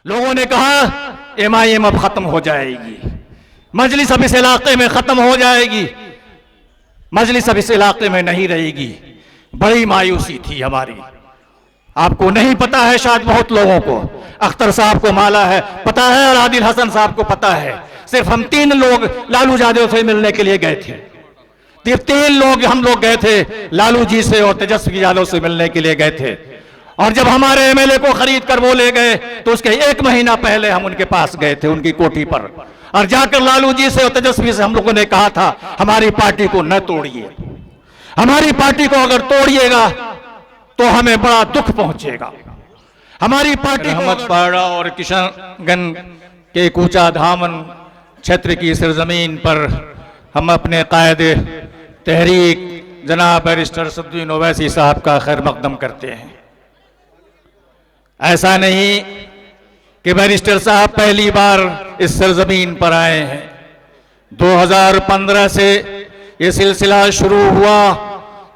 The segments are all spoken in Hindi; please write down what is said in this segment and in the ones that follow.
लोगों ने कहा MIM अब खत्म हो जाएगी, मजलिस अब इस इलाके में खत्म हो जाएगी, मजलिस अब इस इलाके में नहीं रहेगी। बड़ी मायूसी थी हमारी। आपको नहीं पता है, शायद बहुत लोगों को, अख्तर साहब को माला है, पता है, और आदिल हसन साहब को पता है। सिर्फ हम 3 लोग लालू यादव से मिलने के लिए गए थे। सिर्फ 3 लोग हम लोग गए थे, लालू जी से और तेजस्वी यादव से मिलने के लिए गए थे। और जब हमारे MLA को खरीद कर वो ले गए तो उसके 1 महीना पहले हम उनके पास गए थे, उनकी कोठी पर, और जाकर लालू जी से और तेजस्वी से हम लोगों ने कहा था हमारी पार्टी को न तोड़िए, हमारी पार्टी को अगर तोड़िएगा तो हमें बड़ा दुख पहुंचेगा। हमारी पार्टी रहमतपाड़ा और किशनगंज के कूचा धामन क्षेत्र की सरजमीन पर हम अपने कायद तहरीक जनाब बैरिस्टर सद्दुद्दीन ओवैसी साहब का खैर मकदम करते हैं। ऐसा नहीं कि बैरिस्टर साहब पहली बार इस सरजमीन पर आए हैं। 2015 से ये सिलसिला शुरू हुआ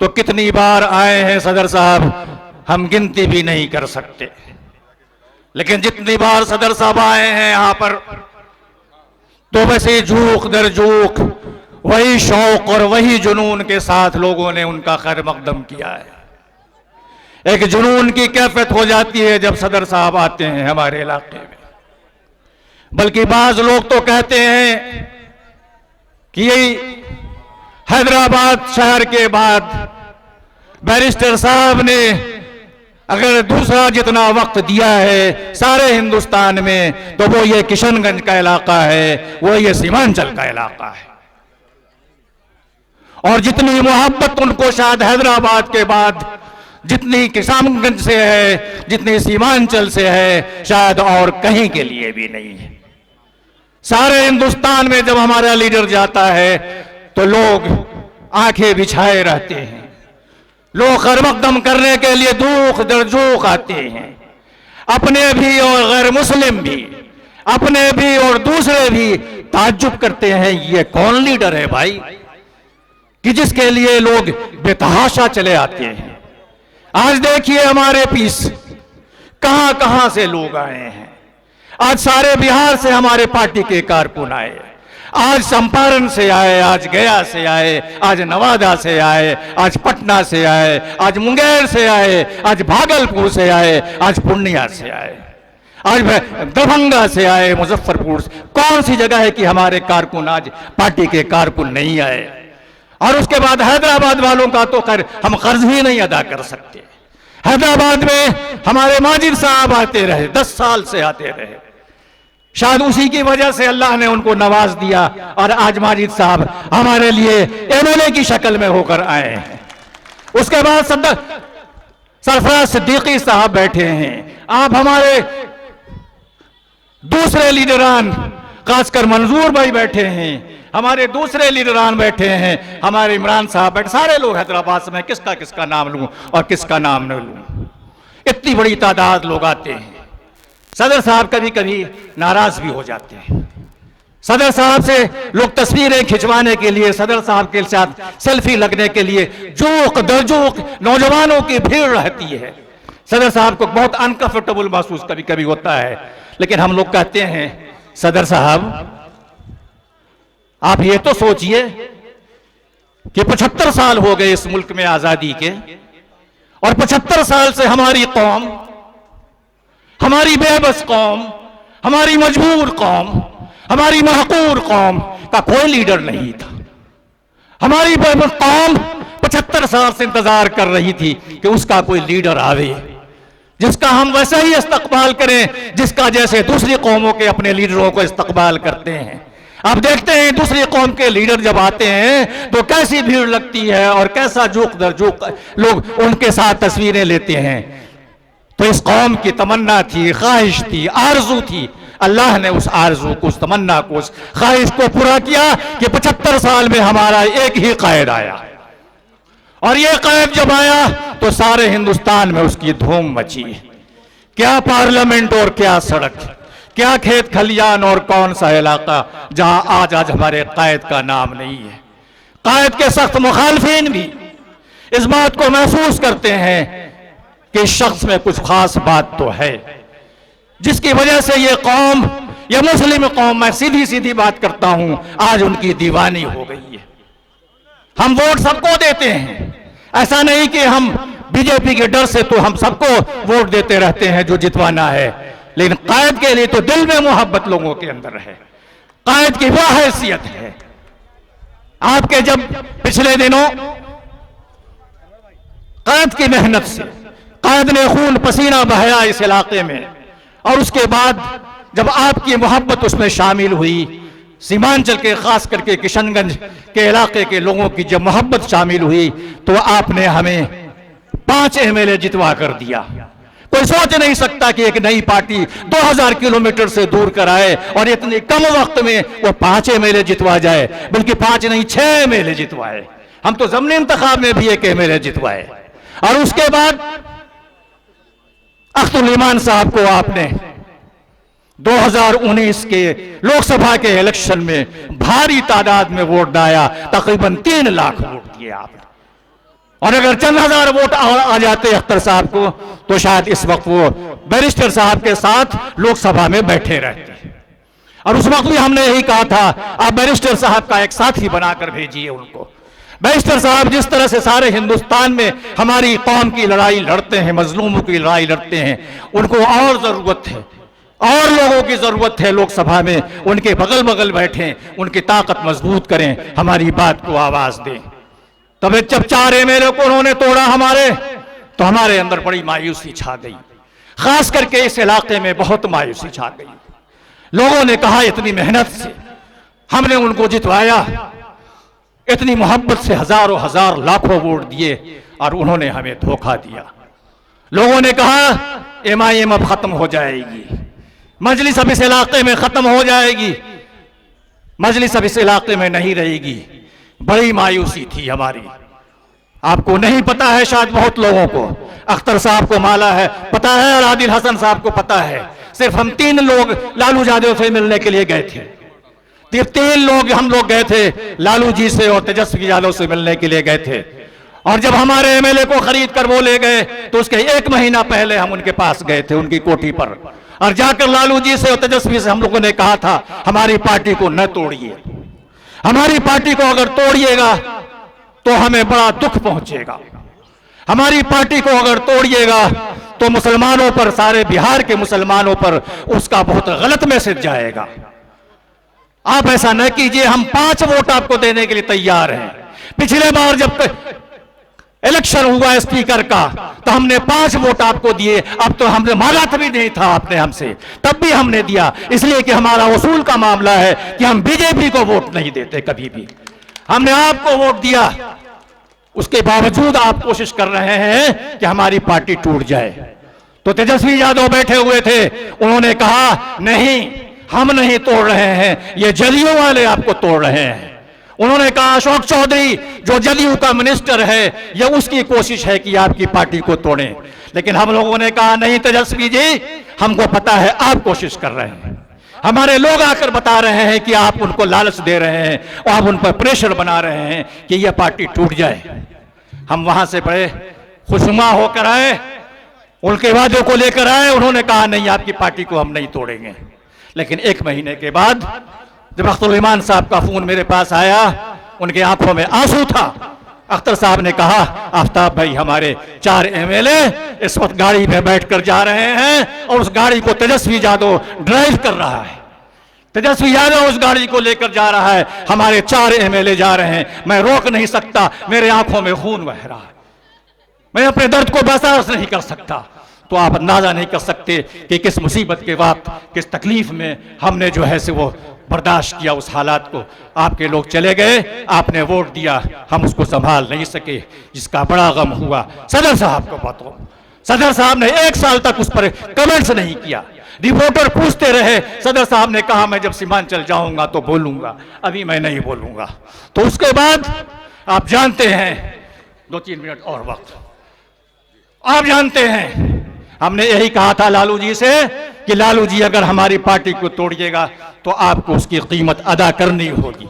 तो कितनी बार आए हैं सदर साहब, हम गिनती भी नहीं कर सकते। लेकिन जितनी बार सदर साहब आए हैं यहाँ पर, तो वैसे झूक दर झूक वही शौक और वही जुनून के साथ लोगों ने उनका खैर मकदम किया है। एक जुनून की कैफियत हो जाती है जब सदर साहब आते हैं हमारे इलाके में। बल्कि बाज लोग तो कहते हैं कि यही हैदराबाद शहर के बाद बैरिस्टर साहब ने अगर दूसरा जितना वक्त दिया है सारे हिंदुस्तान में, तो वो ये किशनगंज का इलाका है, वो ये सीमांचल का इलाका है। और जितनी मोहब्बत उनको शायद हैदराबाद के बाद जितनी किशनगंज से है, जितनी सीमांचल से है, शायद और कहीं के लिए भी नहीं है। सारे हिंदुस्तान में जब हमारा लीडर जाता है तो लोग आंखें बिछाए रहते हैं, लोग खैर मकदम करने के लिए दुख दर्जोक आते हैं, अपने भी और गैर मुस्लिम भी, अपने भी और दूसरे भी ताज्जुब करते हैं, ये कौन लीडर है भाई कि जिसके लिए लोग बेतहाशा चले आते हैं। आज देखिए हमारे पीस कहां कहां से लोग आए हैं। आज सारे बिहार से हमारे पार्टी के कारकुन आए, आज चंपारण से आए, आज गया से आए, आज नवादा से आए, आज पटना से आए, आज मुंगेर से आए, आज भागलपुर से आए, आज पूर्णिया से आए, आज दरभंगा से आए, मुजफ्फरपुर से। कौन सी जगह है कि हमारे कारकुन आज पार्टी के कारकुन नहीं आए? और उसके बाद हैदराबाद वालों का तो खैर हम कर्ज ही नहीं अदा कर सकते। हैदराबाद में हमारे माजिद साहब आते रहे, 10 साल से आते रहे, शायद उसी की वजह से अल्लाह ने उनको नवाज दिया और आज माजिद साहब हमारे लिए MLA की शक्ल में होकर आए हैं। उसके बाद सरफराज सिद्दीकी साहब बैठे हैं। आप हमारे दूसरे लीडरान खासकर मंजूर भाई बैठे हैं, हमारे दूसरे लीडरान बैठे हैं, हमारे इमरान साहब बैठे, सारे लोग हैदराबाद से। मैं किसका किसका नाम लूं और किसका नाम न लूं, इतनी बड़ी तादाद लोग आते हैं। सदर साहब कभी कभी नाराज भी हो जाते हैं। सदर साहब से लोग तस्वीरें खिंचवाने के लिए, सदर साहब के साथ सेल्फी लगने के लिए जोक दरजोक नौजवानों की भीड़ रहती है। सदर साहब को बहुत अनकंफर्टेबल महसूस कभी कभी होता है। लेकिन हम लोग कहते हैं सदर साहब आप ये तो सोचिए कि 75 साल हो गए इस मुल्क में आजादी के, और 75 साल से हमारी कौम, हमारी बेबस कौम, हमारी मजबूर कौम, हमारी महकूर कौम का कोई लीडर नहीं था। हमारी बेबस कौम 75 साल से इंतजार कर रही थी कि उसका कोई लीडर आवे जिसका हम वैसे ही इस्तकबाल करें जिसका जैसे दूसरी कौमों के अपने लीडरों को इस्तकबाल करते हैं। आप देखते हैं दूसरी कौम के लीडर जब आते हैं तो कैसी भीड़ लगती है और कैसा जोक दर जोक लोग उनके साथ तस्वीरें लेते हैं। तो इस कौम की तमन्ना थी, ख्वाहिश थी, आरजू थी। अल्लाह ने उस आरजू को, उस तमन्ना को, उस ख्वाहिश को पूरा किया कि 75 साल में हमारा एक ही कायद आया, और ये कायद जब आया तो सारे हिंदुस्तान में उसकी धूम मची। क्या पार्लियामेंट और क्या सड़क, क्या खेत खलियान और कौन सा इलाका जहां आज हमारे कायद का नाम नहीं है। कायद के सख्त मुखालफिन भी इस बात को महसूस करते हैं कि इस शख्स में कुछ खास बात तो है। जिसकी वजह से ये कौम, ये मुस्लिम कौम, मैं सीधी सीधी बात करता हूं, आज उनकी दीवानी हो गई है। हम वोट सबको देते हैं, ऐसा नहीं कि हम बीजेपी के डर से तो हम सबको वोट देते रहते हैं जो जितवाना है, लेकिन कायद के लिए तो दिल में मोहब्बत लोगों के अंदर है। कायद की वह हैसियत है। आपके जब पिछले दिनों कायद की मेहनत से कायद ने खून पसीना बहाया इस इलाके में, और उसके बाद जब आपकी मोहब्बत उसमें शामिल हुई, सीमांचल के खास करके किशनगंज के इलाके के लोगों की जब मोहब्बत शामिल हुई, तो आपने हमें 5 एमएलए जितवा कर दिया। कोई सोच नहीं सकता कि एक नई पार्टी 2000 किलोमीटर से दूर कर आए और इतने कम वक्त में वो 5 एमएलए जितवा जाए, बल्कि 5 नहीं 6 एमएलए जितवाए। हम तो ज़मनी इंतखाब में भी एक एमएलए जितवाए, और उसके बाद अख्तरुल ईमान साहब को आपने 2019 के लोकसभा के इलेक्शन में भारी तादाद में वोट दाया, तकरीबन 3 लाख वोट दिए आपने। और अगर चंद हजार वोट आ जाते अख्तर साहब को, तो शायद इस वक्त वो बैरिस्टर साहब के साथ लोकसभा में बैठे रहते। और उस वक्त भी हमने यही कहा था, आप बैरिस्टर साहब का एक साथी बनाकर भेजिए उनको। बैरिस्टर साहब जिस तरह से सारे हिंदुस्तान में हमारी कौम की लड़ाई लड़ते हैं, मजलूमों की लड़ाई लड़ते हैं, उनको और जरूरत है, और लोगों की जरूरत है लोकसभा में, उनके बगल बगल बैठें, उनकी ताकत मजबूत करें, हमारी बात को आवाज दें। तब जब 4 एमएलए को उन्होंने तोड़ा हमारे, तो हमारे अंदर बड़ी मायूसी छा गई। खास करके इस इलाके में बहुत मायूसी छा गई। लोगों ने कहा इतनी मेहनत से हमने उनको जितवाया, इतनी मोहब्बत से हजारों हजार लाखों वोट दिए, और उन्होंने हमें धोखा दिया। लोगों ने कहा एमआईएम अब खत्म हो जाएगी, मजलिस अब इस इलाके में खत्म हो जाएगी, मजलिस अब इस इलाके में नहीं रहेगी। बड़ी मायूसी थी हमारी। आपको नहीं पता है, शायद बहुत लोगों को, अख्तर साहब को माला है, पता है, और आदिल हसन साहब को पता है। सिर्फ हम 3 लोग लालू यादव से मिलने के लिए गए थे। 3 लोग हम लोग गए थे, लालू जी से और तेजस्वी यादव से मिलने के लिए गए थे। और जब हमारे एमएलए को खरीद कर वो ले गए, तो उसके 1 महीना पहले हम उनके पास गए थे, उनकी कोठी पर, और जाकर लालू जी से और तेजस्वी से हम लोगों ने कहा था, हमारी पार्टी को न तोड़िए, हमारी पार्टी को अगर तोड़िएगा तो हमें बड़ा दुख पहुंचेगा, हमारी पार्टी को अगर तोड़िएगा तो मुसलमानों पर, सारे बिहार के मुसलमानों पर उसका बहुत गलत मैसेज जाएगा। आप ऐसा न कीजिए, हम 5 वोट आपको देने के लिए तैयार हैं। पिछले बार जब इलेक्शन हुआ स्पीकर का, तो हमने 5 वोट आपको दिए। अब तो हमने मांगा भी नहीं था आपने हमसे, तब भी हमने दिया, इसलिए कि हमारा उसूल का मामला है कि हम बीजेपी को वोट नहीं देते कभी भी। हमने आपको वोट दिया, उसके बावजूद आप कोशिश कर रहे हैं कि हमारी पार्टी टूट जाए। तो तेजस्वी यादव बैठे हुए थे, उन्होंने कहा नहीं, हम नहीं तोड़ रहे हैं, ये जदयू वाले आपको तोड़ रहे हैं। उन्होंने कहा अशोक चौधरी जो जदयू का मिनिस्टर है, यह उसकी कोशिश है कि आपकी पार्टी को तोड़ें। लेकिन हम लोगों ने कहा नहीं तेजस्वी जी, हमको पता है आप कोशिश कर रहे हैं, हमारे लोग आकर बता रहे हैं कि आप उनको लालच दे रहे हैं, और आप उन पर प्रेशर बना रहे हैं कि यह पार्टी टूट जाए। हम वहां से बड़े खुशनुमा होकर आए, उनके वादों को लेकर आए। उन्होंने कहा नहीं, आपकी पार्टी को हम नहीं तोड़ेंगे। लेकिन 1 महीने के बाद जब अख्तरुल ईमान साहब का फोन मेरे पास आया, उनके आंखों में आंसू था। अख्तर साहब ने कहा आफ्ताब भाई, हमारे 4 एमएलए इस वक्त गाड़ी में बैठकर जा रहे हैं, और उस गाड़ी को तेजस्वी यादव ड्राइव कर रहा है, तेजस्वी यादव उस गाड़ी को लेकर जा रहा है, हमारे 4 एमएलए जा रहे हैं, मैं रोक नहीं सकता, मेरे आंखों में खून बह रहा है, मैं अपने दर्द को बर्दाश्त नहीं कर सकता। तो आप अंदाजा नहीं कर सकते कि किस मुसीबत के वक्त, किस तकलीफ में हमने जो है से वो बर्दाश्त किया उस हालात को। आपके लोग चले गए, आपने वोट दिया, हम उसको संभाल नहीं सके, जिसका बड़ा गम हुआ। सदर साहब को बताओ, सदर साहब ने 1 साल तक उस पर कमेंट्स नहीं किया। रिपोर्टर पूछते रहे, सदर साहब ने कहा मैं जब सीमांचल जाऊंगा तो बोलूंगा, अभी मैं नहीं बोलूंगा। तो उसके बाद आप जानते हैं, 2-3 मिनट और वक्त, आप जानते हैं हमने यही कहा था लालू जी से कि लालू जी अगर हमारी पार्टी को तोड़िएगा तो आपको उसकी कीमत अदा करनी होगी,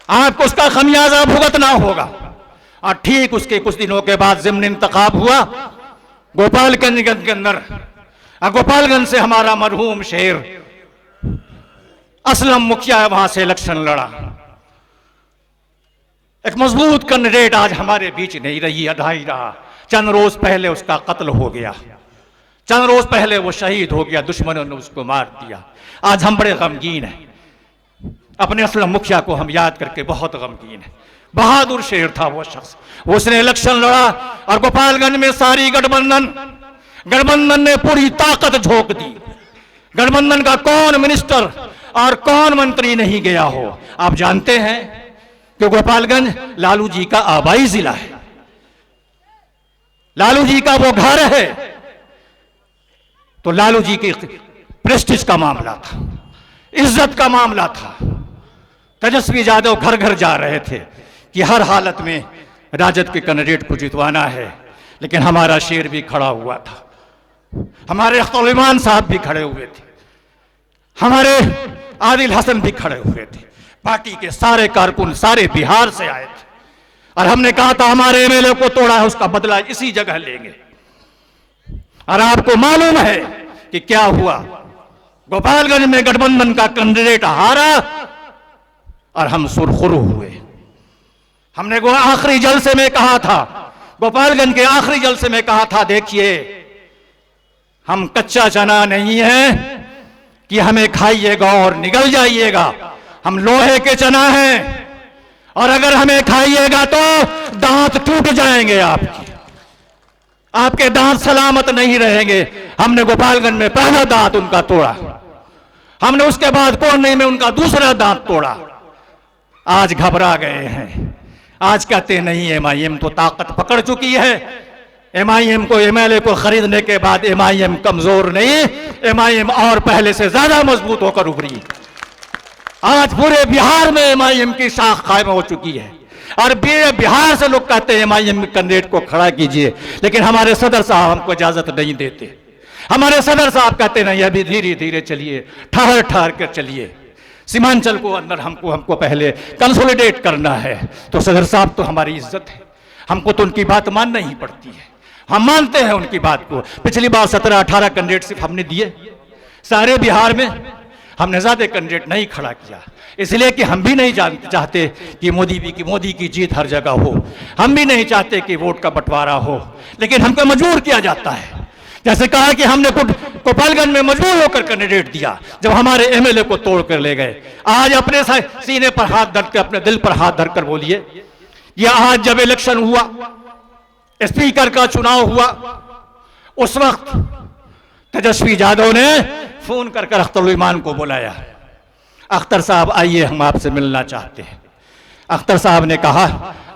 आपको उसका खमियाजा भुगतना होगा। और ठीक उसके कुछ दिनों के बाद ज़िम्नी इंतखाब हुआ गोपालगंज के अंदर। गोपालगंज से हमारा मरहूम शेर असलम मुखिया वहां से इलेक्शन लड़ा। एक मजबूत कैंडिडेट आज हमारे बीच नहीं रही, अधाई रहा। चंद रोज पहले उसका कत्ल हो गया, चंद रोज पहले वो शहीद हो गया, दुश्मनों ने उसको मार दिया। आज हम बड़े गमगीन हैं, अपने असलम मुखिया को हम याद करके बहुत गमगीन हैं। बहादुर शेर था वो शख्स, उसने इलेक्शन लड़ा और गोपालगंज में सारी गठबंधन ने पूरी ताकत झोंक दी। गठबंधन का कौन मिनिस्टर और कौन मंत्री नहीं गया हो। आप जानते हैं कि गोपालगंज लालू जी का आबाई जिला है, लालू जी का वो घर है। तो लालू जी की प्रेस्टीज का मामला था, इज्जत का मामला था। तेजस्वी यादव घर घर जा रहे थे कि हर हालत में राजद के कैंडिडेट को जितवाना है, लेकिन हमारा शेर भी खड़ा हुआ था, हमारे अख्तर इमान साहब भी खड़े हुए थे, हमारे आदिल हसन भी खड़े हुए थे। पार्टी के सारे कारकुन सारे बिहार से आए थे और हमने कहा था हमारे एमएलए को तोड़ा है, उसका बदला इसी जगह लेंगे। और आपको मालूम है कि क्या हुआ, गोपालगंज में गठबंधन का कैंडिडेट हारा और हम सुरखुरू हुए। हमने वो आखिरी जलसे में कहा था, गोपालगंज के आखिरी जलसे में कहा था, देखिए हम कच्चा चना नहीं है कि हमें खाइएगा और निगल जाइएगा, हम लोहे के चना हैं और अगर हमें खाइएगा तो दांत टूट जाएंगे, आपके दांत सलामत नहीं रहेंगे। हमने गोपालगंज में पहला दांत उनका तोड़ा, हमने उसके बाद कोरने में उनका दूसरा दांत तोड़ा। आज घबरा गए हैं, आज कहते नहीं एमआईएम तो ताकत पकड़ चुकी है, एमआईएम को एमएलए को खरीदने के बाद एमआईएम कमजोर नहीं, एमआईएम और पहले से ज्यादा मजबूत होकर उभरी। आज पूरे बिहार में एमआईएम की शाख कायम हो चुकी है और बिहार से लोग कहते हैं एमआईएम कैंडिडेट को खड़ा कीजिए, लेकिन हमारे सदर साहब हमको इजाजत नहीं देते। हमारे सदर साहब कहते नहीं, अभी धीरे धीरे चलिए, ठहर ठहर कर चलिए, सीमांचल को अंदर हमको पहले कंसोलिडेट करना है। तो सदर साहब तो हमारी इज्जत है, हमको तो उनकी बात मानना ही पड़ती है, हम मानते हैं उनकी बात को। पिछली बार 17-18 कैंडिडेट सिर्फ हमने दिए, सारे बिहार में हमने ज्यादा कैंडिडेट नहीं खड़ा किया, इसलिए कि हम भी नहीं चाहते कि मोदी की जीत हर जगह हो, हम भी नहीं चाहते कि वोट का बंटवारा हो, लेकिन हमको मजबूर किया जाता है। जैसे कहा कि हमने गोपालगंज में मजबूर होकर कैंडिडेट दिया, जब हमारे एमएलए को तोड़ कर ले गए। आज अपने सीने पर हाथ धर के, अपने दिल पर हाथ धरकर बोलिए, ये आज जब इलेक्शन हुआ, स्पीकर का चुनाव हुआ, उस वक्त तेजस्वी यादव ने फोन कर अख्तर इमान को बुलाया, अख्तर साहब आइए हम आपसे मिलना चाहते हैं। अख्तर साहब ने कहा,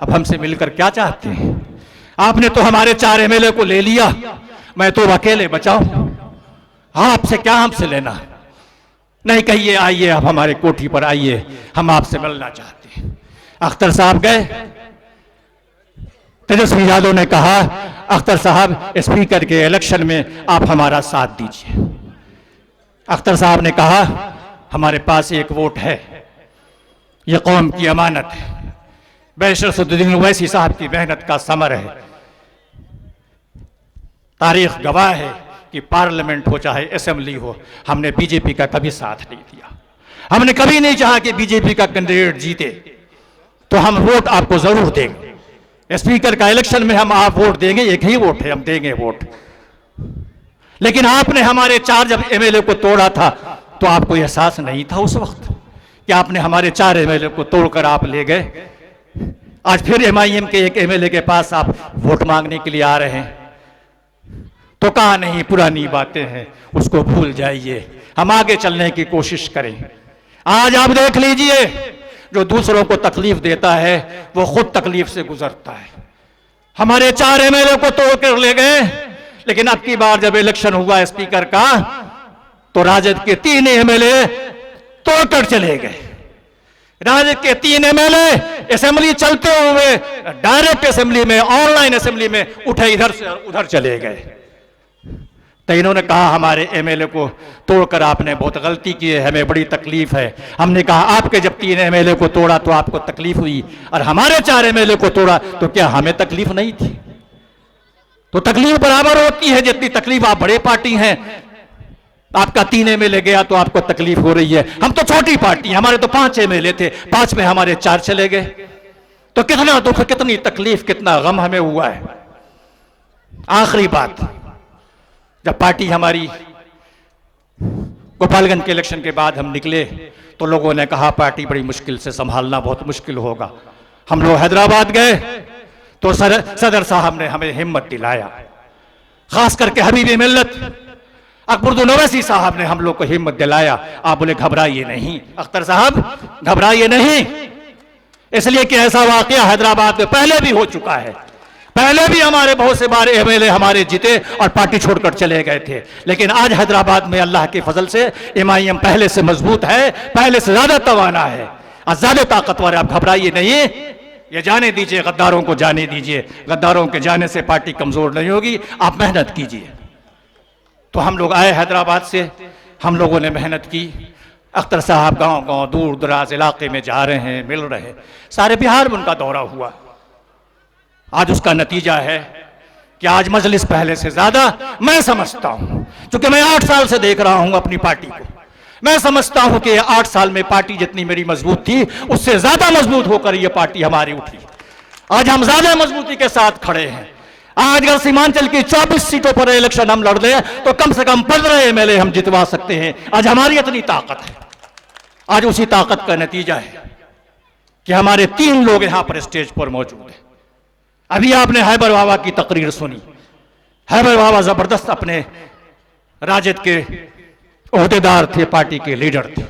अब हमसे मिलकर क्या चाहते हैं, आपने तो हमारे 4 एमएलए को ले लिया, मैं तो अकेले बचाऊं, आपसे क्या हमसे लेना। नहीं, कहिए आइए, आप हमारे कोठी पर आइए, हम आपसे मिलना चाहते हैं। अख्तर साहब गए, तेजस्वी यादव ने कहा, अख्तर साहब स्पीकर के इलेक्शन में आप हमारा साथ दीजिए। अख्तर साहब ने कहा, हमारे पास एक वोट है, यह कौम की अमानत है, बैरिस्टर सदरुद्दीन ओवैसी साहब की मेहनत का समर है। तारीख गवाह है कि पार्लियामेंट हो चाहे असेंबली हो, हमने बीजेपी का कभी साथ नहीं दिया, हमने कभी नहीं चाहा कि बीजेपी का कैंडिडेट जीते, तो हम वोट आपको जरूर देंगे। स्पीकर का इलेक्शन में हम आप वोट देंगे, एक ही वोट है, हम देंगे वोट। लेकिन आपने हमारे 4 जब एमएलए को तोड़ा था, तो आपको एहसास नहीं था उस वक्त कि आपने हमारे 4 एमएलए को तोड़कर आप ले गए। आज फिर एमआईएम के एक एमएलए के पास आप वोट मांगने के लिए आ रहे हैं, तो कहा नहीं, पुरानी बातें हैं, उसको भूल जाइए, हम आगे चलने की कोशिश करें। आज आप देख लीजिए, जो दूसरों को तकलीफ देता है वो खुद तकलीफ से गुजरता है। हमारे 4 एमएलए को तोड़कर ले गए, लेकिन अब की बार जब इलेक्शन हुआ स्पीकर का, तो राजद के 3 एमएलए तोड़कर चले गए। राजद के 3 एमएलए असेंबली चलते हुए डायरेक्ट असेंबली में, ऑनलाइन असेंबली में उठे, इधर से उधर चले गए। तो इन्होंने कहा, हमारे एमएलए को तोड़कर आपने बहुत गलती की है, हमें बड़ी तकलीफ है। हमने कहा, आपके जब 3 एमएलए को तोड़ा तो आपको तकलीफ हुई, और हमारे 4 एमएलए को तोड़ा तो क्या हमें तकलीफ नहीं थी? तो तकलीफ बराबर होती है, जितनी तकलीफ आप बड़े पार्टी हैं आपका 3 एमएलए गया तो आपको तकलीफ हो रही है। हम तो छोटी पार्टी, हमारे तो 5 एमएलए थे, 5 में हमारे 4 चले गए। तो कितना दुख, कितनी तकलीफ, कितना गम हमें हुआ है। आखिरी बात, जब पार्टी हमारी गोपालगंज के इलेक्शन के बाद हम निकले तो लोगों ने कहा पार्टी बड़ी मुश्किल से संभालना बहुत मुश्किल होगा। हम लोग हैदराबाद गए तो सदर साहब ने हमें हिम्मत दिलाया, खास करके हबीब मिल्लत अकबरुद्दीन ओवैसी साहब ने हम लोग को हिम्मत दिलाया। आप बोले घबराइए नहीं अख्तर साहब, घबराइए नहीं, इसलिए कि ऐसा वाकया हैदराबाद में पहले भी हो चुका है। पहले भी हमारे बहुत से बार एमएलए हमारे जीते और पार्टी छोड़कर चले गए थे, लेकिन आज हैदराबाद में अल्लाह के फजल से एमआईएम पहले से मजबूत है, पहले से ज्यादा तवाना है और ज्यादा ताकतवर है। आप घबराइए नहीं, ये जाने दीजिए, गद्दारों को जाने दीजिए। गद्दारों के जाने से पार्टी कमजोर नहीं होगी, आप मेहनत कीजिए। तो हम लोग आए हैदराबाद से, हम लोगों ने मेहनत की। अख्तर साहब गांव गांव दूर दराज इलाके में जा रहे हैं, मिल रहे हैं, सारे बिहार में उनका दौरा हुआ। आज उसका नतीजा है कि आज मजलिस पहले से ज्यादा, मैं समझता हूं, क्योंकि मैं 8 साल से देख रहा हूं अपनी पार्टी को, मैं समझता हूं कि 8 साल में पार्टी जितनी मेरी मजबूत थी उससे ज्यादा मजबूत होकर यह पार्टी हमारी उठी। आज हम ज्यादा मजबूती के साथ खड़े हैं। आज अगर सीमांचल की 24 सीटों पर इलेक्शन हम लड़ दें तो कम से कम 15 एमएलए हम जितवा सकते हैं। आज हमारी इतनी ताकत है। आज उसी ताकत का नतीजा है कि हमारे 3 लोग यहां पर स्टेज पर मौजूद हैं। अभी आपने हैबर बाबा की तकरीर सुनी। हैबर बाबा जबरदस्त अपने राजद के ओहदेदार थे, पार्टी के लीडर थे।